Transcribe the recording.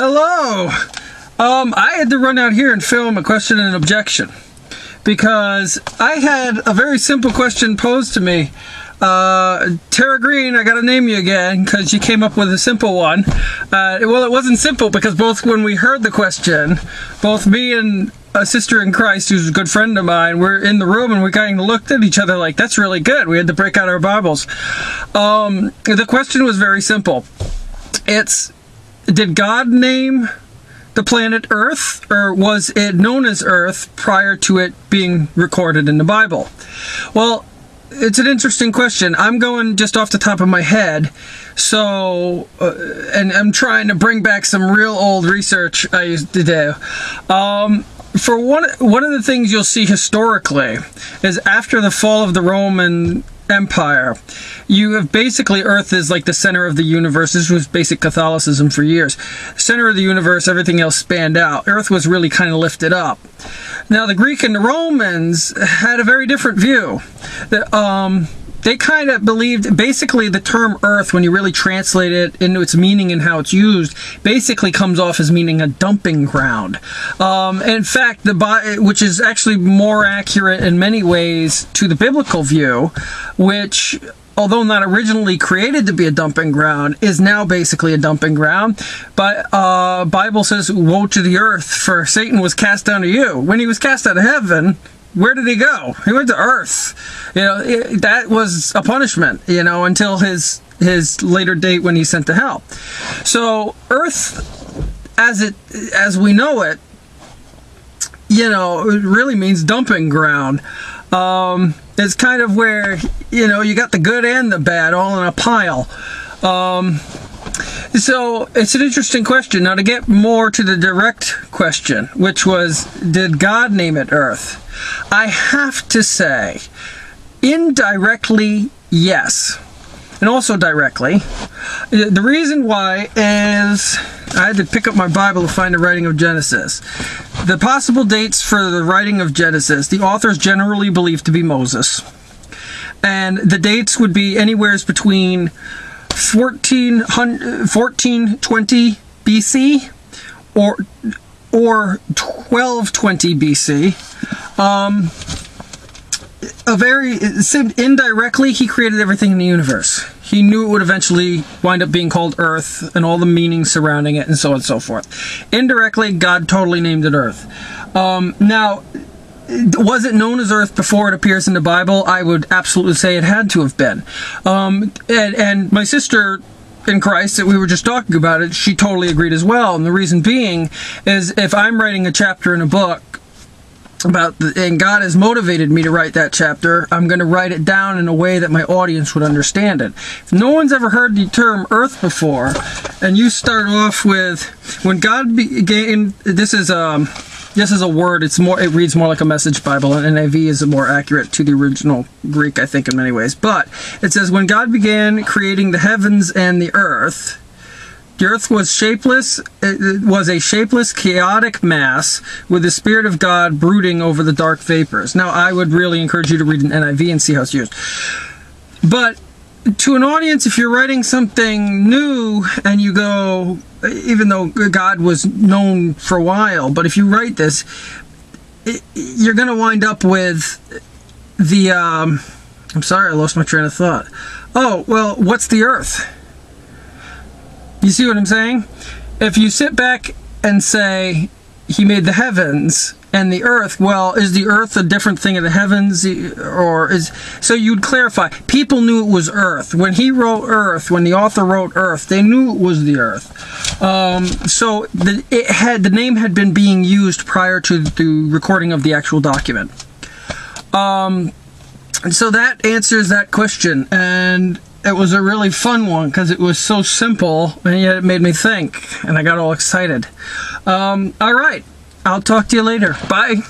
Hello! I had to run out here and film a question and objection because I had a very simple question posed to me. Tara Green, I gotta name you again because you came up with a simple one. Well, it wasn't simple because both when we heard the question, both me and a sister in Christ, who's a good friend of mine, we're in the room and we kind of looked at each other like, that's really good. We had to break out our Bibles. The question was very simple. It's, did God name the planet Earth, or was it known as Earth prior to it being recorded in the Bible? Well, it's an interesting question. I'm going just off the top of my head, so and I'm trying to bring back some real old research I used to do. For one of the things you'll see historically is after the fall of the Roman Empire, you have basically Earth is like the center of the universe. This was basic Catholicism for years. Center of the universe, everything else spanned out. Earth was really kind of lifted up. Now the Greek and the Romans had a very different view. They kind of believed, basically the term Earth, when you really translate it into its meaning and how it's used, basically comes off as meaning a dumping ground. In fact, which is actually more accurate in many ways to the biblical view, which, although not originally created to be a dumping ground, is now basically a dumping ground. But Bible says, woe to the earth, for Satan was cast down to you. When he was cast out of heaven, where did he go? He went to earth. You know, that was a punishment, you know, until his later date when he's sent to hell. So earth, as we know it, you know, it really means dumping ground. It's kind of where, you know, you got the good and the bad all in a pile. So it's an interesting question. Now, to get more to the direct question, which was, did God name it Earth? I have to say, indirectly, yes. And also directly. The reason why is I had to pick up my Bible to find the writing of Genesis. The possible dates for the writing of Genesis, the authors generally believe to be Moses. And the dates would be anywhere between 1420 BC or 1220 BC. Indirectly, he created everything in the universe. He knew it would eventually wind up being called Earth and all the meanings surrounding it and so on and so forth. Indirectly, God totally named it Earth. Now, was it known as Earth before it appears in the Bible? I would absolutely say it had to have been. And my sister in Christ that we were just talking about it, she totally agreed as well. And the reason being is if I'm writing a chapter in a book and God has motivated me to write that chapter, I'm going to write it down in a way that my audience would understand it. If no one's ever heard the term Earth before, and you start off with, when God began, this is a word, it reads more like a Message Bible, and NIV is more accurate to the original Greek, I think, in many ways. But it says, when God began creating the heavens and the earth was shapeless. It was a shapeless, chaotic mass with the Spirit of God brooding over the dark vapors. Now, I would really encourage you to read an NIV and see how it's used. But to an audience, if you're writing something new and you go, even though God was known for a while, but if you write this, you're going to wind up with the, I'm sorry, I lost my train of thought. Oh, well, what's the earth? You see what I'm saying? If you sit back and say, he made the heavens and the earth, well, is the earth a different thing of the heavens? Or is, so you'd clarify. People knew it was earth. When he wrote earth, when the author wrote earth, they knew it was the earth. So the name had been being used prior to the recording of the actual document. And so that answers that question. And it was a really fun one because it was so simple and yet it made me think and I got all excited. All right, I'll talk to you later. Bye.